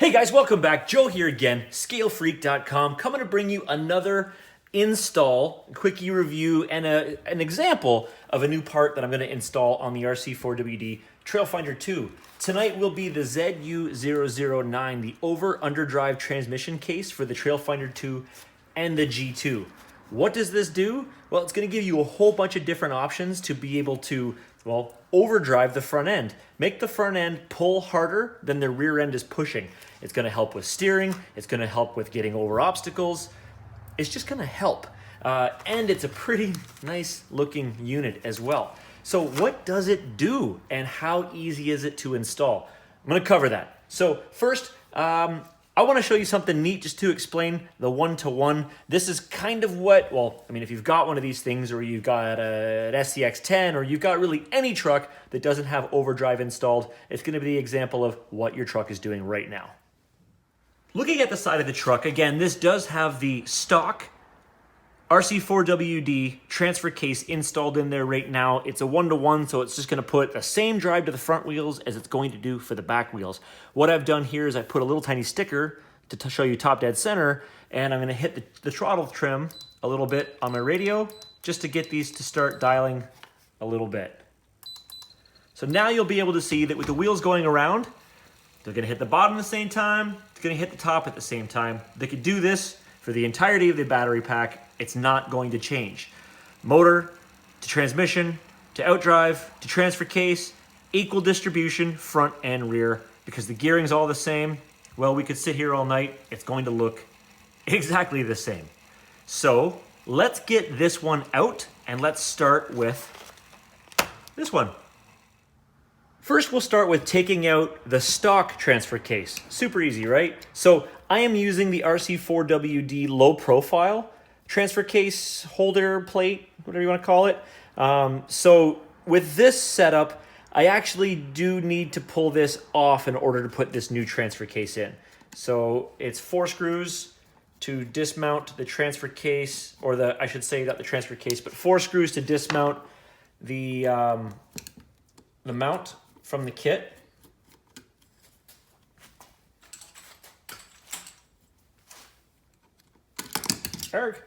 Hey guys, welcome back. Joe here again, scalefreak.com, coming to bring you another install, quickie review, and an example of a new part that I'm going to install on the RC4WD Trailfinder 2. Tonight will be the Z-U0039, the Over underdrive transmission case for the Trailfinder 2 and the G2. What does this do? Well, it's going to give you a whole bunch of different options to be able to, well, overdrive the front end. Make the front end pull harder than the rear end is pushing. It's going to help with steering. It's going to help with getting over obstacles. It's just going to help. And it's a pretty nice looking unit as well. So what does it do and how easy is it to install? I'm going to cover that. So first, I want to show you something neat just to explain the one-to-one. This is kind of what, well, I mean, if you've got one of these things or you've got an SCX-10 or you've got really any truck that doesn't have overdrive installed, it's going to be the example of what your truck is doing right now. Looking at the side of the truck, again, this does have the stock RC4WD transfer case installed in there right now. It's a one-to-one, so it's just going to put the same drive to the front wheels as it's going to do for the back wheels. What I've done here is I put a little tiny sticker to show you top dead center, and I'm going to hit the throttle trim a little bit on my radio just to get these to start dialing a little bit. So now you'll be able to see that with the wheels going around, they're going to hit the bottom at the same time, it's going to hit the top at the same time. They could do this for the entirety of the battery pack. It's not going to change. Motor to transmission to outdrive to transfer case, equal distribution front and rear. Because the gearing's all the same, well, we could sit here all night. It's going to look exactly the same. So let's get this one out and let's start with this one. First, we'll start with taking out the stock transfer case. Super easy, right? So I am using the RC4WD low profile transfer case holder plate, whatever you want to call it. So with this setup, I actually do need to pull this off in order to put this new transfer case in. So it's 4 screws to dismount the transfer case, or I should say not the transfer case, but 4 screws to dismount the mount from the kit. Eric.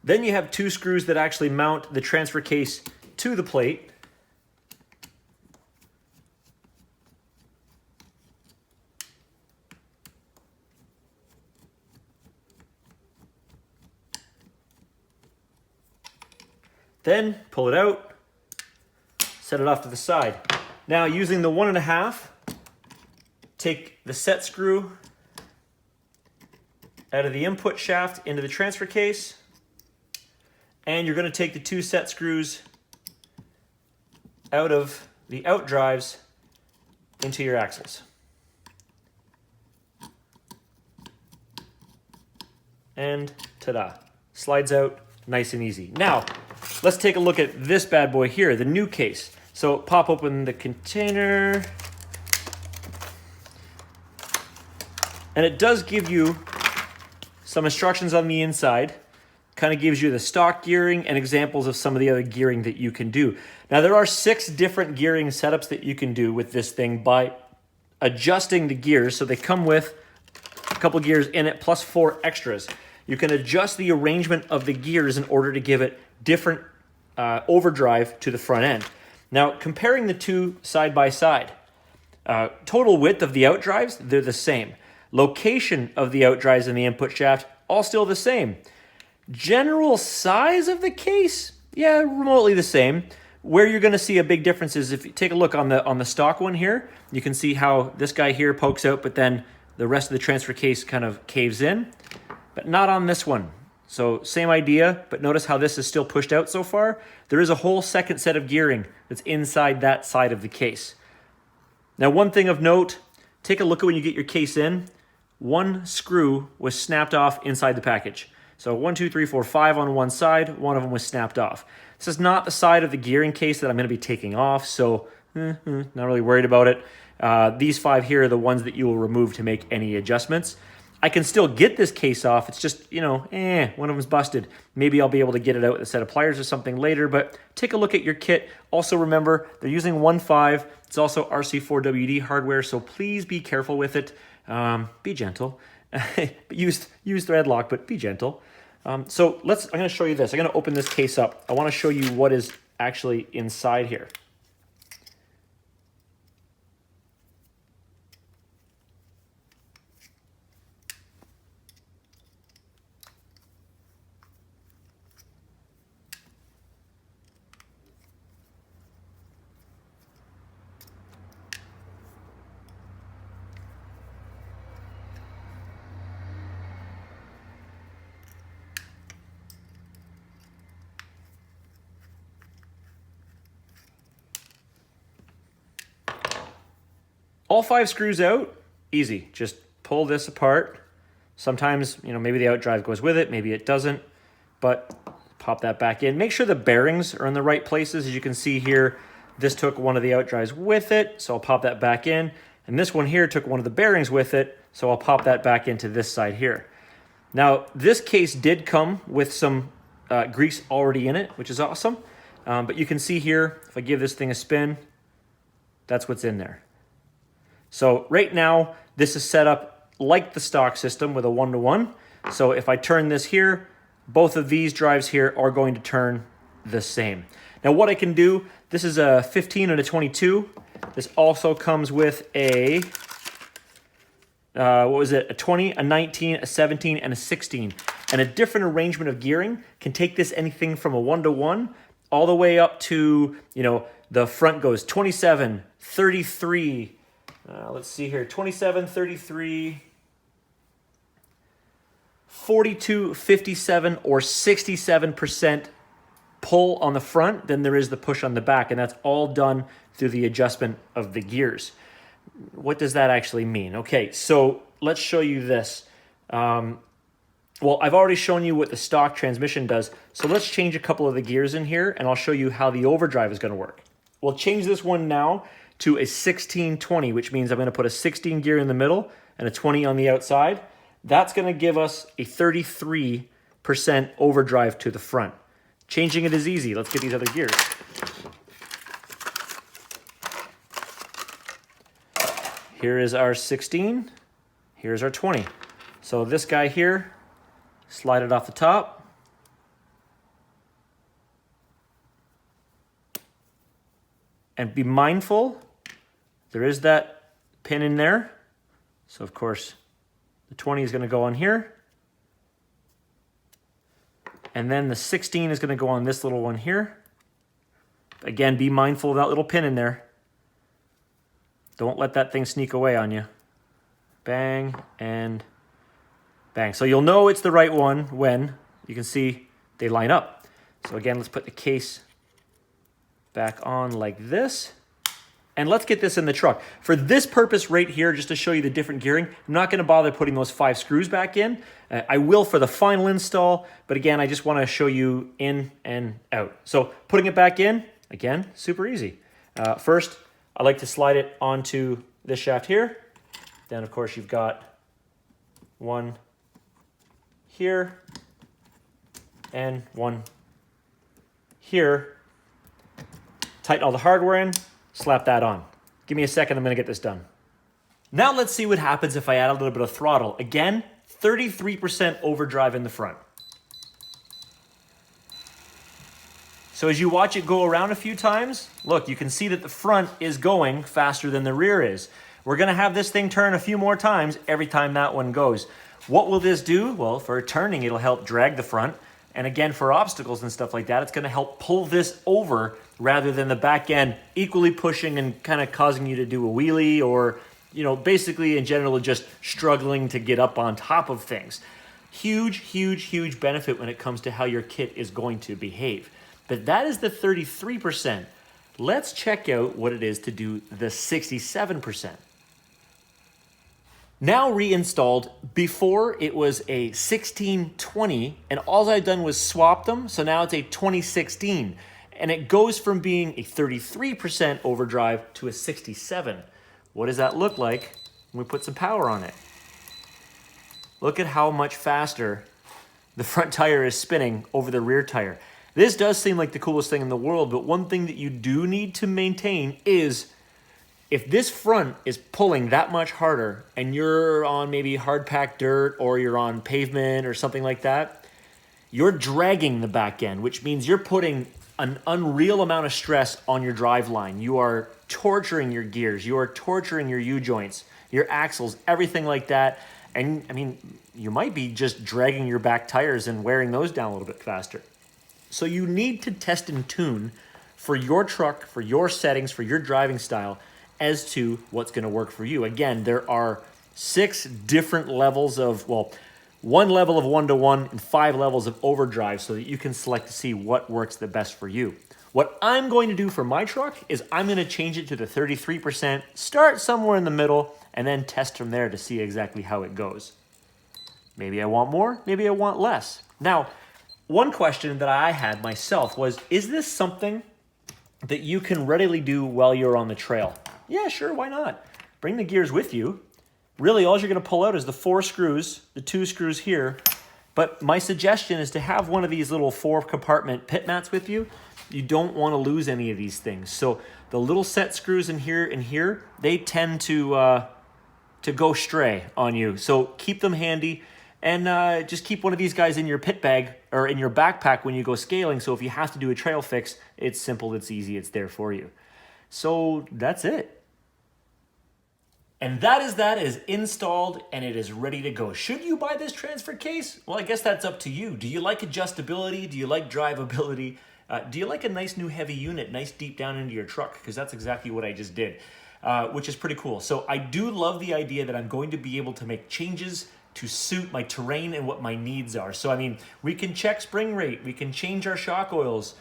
Then you have 2 screws that actually mount the transfer case to the plate. Then pull it out, set it off to the side. Now using the 1.5, take the set screw out of the input shaft into the transfer case. And you're going to take the 2 set screws out of the out drives into your axles. And ta-da, slides out nice and easy. Now, let's take a look at this bad boy here, the new case. So pop open the container. And it does give you some instructions on the inside. Kind of gives you the stock gearing and examples of some of the other gearing that you can do. Now there are 6 different gearing setups that you can do with this thing by adjusting the gears. So they come with a couple gears in it plus 4 extras. You can adjust the arrangement of the gears in order to give it different overdrive to the front end. Now comparing the two side by side, total width of the outdrives, they're the same. Location of the outdrives in the input shaft, all still the same. General size of the case, yeah, remotely the same. Where you're going to see a big difference is if you take a look on the stock one here, you can see how this guy here pokes out, but then the rest of the transfer case kind of caves in, but not on this one. So same idea, but notice how this is still pushed out so far. There is a whole second set of gearing that's inside that side of the case. Now, one thing of note, take a look at when you get your case in. 1 screw was snapped off inside the package. So 1, 2, 3, 4, 5 on one side, one of them was snapped off. This is not the side of the gearing case that I'm going to be taking off, so not really worried about it. These 5 here are the ones that you will remove to make any adjustments. I can still get this case off. It's just, you know, one of them's busted. Maybe I'll be able to get it out with a set of pliers or something later, but take a look at your kit. Also remember, they're using 1.5. It's also RC4WD hardware, so please be careful with it. Be gentle. use thread lock, but be gentle. So I'm gonna show you this. I'm gonna open this case up. I wanna show you what is actually inside here. All 5 screws out, easy. Just pull this apart. Sometimes, you know, maybe the outdrive goes with it, maybe it doesn't, but pop that back in. Make sure the bearings are in the right places. As you can see here, this took one of the outdrives with it, so I'll pop that back in. And this one here took one of the bearings with it, so I'll pop that back into this side here. Now, this case did come with some grease already in it, which is awesome. But you can see here, if I give this thing a spin, that's what's in there. So right now, this is set up like the stock system with a 1-to-1. So if I turn this here, both of these drives here are going to turn the same. Now what I can do, this is a 15 and a 22. This also comes with a, a 20, a 19, a 17, and a 16. And a different arrangement of gearing can take this anything from a 1-to-1 all the way up to, you know, the front goes 27, 33, let's see here, 27, 33, 42, 57, or 67% pull on the front than there is the push on the back. And that's all done through the adjustment of the gears. What does that actually mean? Okay, so let's show you this. Well, I've already shown you what the stock transmission does. So let's change a couple of the gears in here and I'll show you how the overdrive is going to work. We'll change this one now to a 16-20, which means I'm going to put a 16 gear in the middle and a 20 on the outside. That's going to give us a 33% overdrive to the front. Changing it is easy. Let's get these other gears. Here is our 16. Here's our 20. So this guy here, slide it off the top. And be mindful, there is that pin in there. So of course, the 20 is going to go on here. And then the 16 is going to go on this little one here. Again, be mindful of that little pin in there. Don't let that thing sneak away on you. Bang and bang. So you'll know it's the right one when you can see they line up. So again, let's put the case back on like this. And let's get this in the truck. For this purpose right here, just to show you the different gearing, I'm not going to bother putting those 5 screws back in. I will for the final install, but again, I just want to show you in and out. So putting it back in, again, super easy. First, I like to slide it onto this shaft here. Then, of course, you've got one here and one here. Tighten all the hardware in. Slap that on. Give me a second, I'm going to get this done. Now let's see what happens if I add a little bit of throttle. Again, 33% overdrive in the front. So as you watch it go around a few times, look, you can see that the front is going faster than the rear is. We're going to have this thing turn a few more times every time that one goes. What will this do? Well, for turning, it'll help drag the front. And again, for obstacles and stuff like that, it's going to help pull this over rather than the back end equally pushing and kind of causing you to do a wheelie or, you know, basically in general just struggling to get up on top of things. Huge, huge, huge benefit when it comes to how your kit is going to behave. But that is the 33%. Let's check out what it is to do the 67%. Now reinstalled. Before it was a 16-20 and all I've done was swap them. So now it's a 2016. And it goes from being a 33% overdrive to a 67. What does that look like when we put some power on it? Look at how much faster the front tire is spinning over the rear tire. This does seem like the coolest thing in the world, but one thing that you do need to maintain is if this front is pulling that much harder and you're on maybe hard packed dirt or you're on pavement or something like that, you're dragging the back end, which means you're putting an unreal amount of stress on your drive line. You are torturing your gears. You are torturing your U-joints, your axles, everything like that. And I mean, you might be just dragging your back tires and wearing those down a little bit faster. So you need to test and tune for your truck, for your settings, for your driving style as to what's going to work for you. Again, there are 6 different levels of, well, 1 level of 1-to-1 and 5 levels of overdrive so that you can select to see what works the best for you. What I'm going to do for my truck is I'm going to change it to the 33%, start somewhere in the middle, and then test from there to see exactly how it goes. Maybe I want more, maybe I want less. Now, one question that I had myself was, is this something that you can readily do while you're on the trail? Yeah, sure, why not? Bring the gears with you. Really, all you're going to pull out is the 4 screws, the 2 screws here. But my suggestion is to have one of these little 4-compartment pit mats with you. You don't want to lose any of these things. So the little set screws in here and here, they tend to go stray on you. So keep them handy and just keep one of these guys in your pit bag or in your backpack when you go scaling. So if you have to do a trail fix, it's simple, it's easy, it's there for you. So that's it. And that is installed and it is ready to go. Should you buy this transfer case? Well, I guess that's up to you. Do you like adjustability? Do you like drivability? Do you like a nice new heavy unit, nice deep down into your truck? Because that's exactly what I just did, which is pretty cool. So I do love the idea that I'm going to be able to make changes to suit my terrain and what my needs are. So, I mean, we can check spring rate. We can change our shock oils.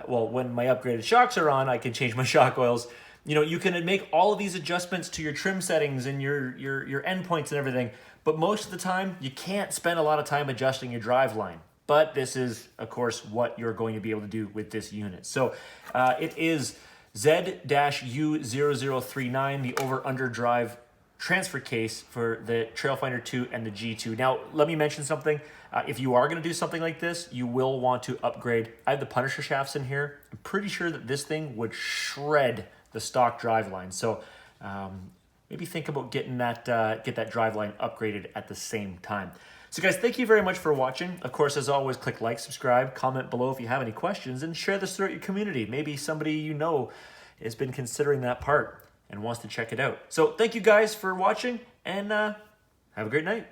Well, when my upgraded shocks are on, I can change my shock oils. You know, you can make all of these adjustments to your trim settings and your endpoints and everything, but most of the time, you can't spend a lot of time adjusting your drive line. But this is, of course, what you're going to be able to do with this unit. So it is Z-U0039, the over-under drive transfer case for the Trailfinder 2 and the G2. Now, let me mention something. If you are going to do something like this, you will want to upgrade. I have the Punisher shafts in here. I'm pretty sure that this thing would shred the stock drive line. So maybe think about getting that get that drive line upgraded at the same time. So guys, thank you very much for watching. Of course, as always, click like, subscribe, comment below if you have any questions, and share this throughout your community. Maybe somebody you know has been considering that part and wants to check it out. So thank you guys for watching, and have a great night.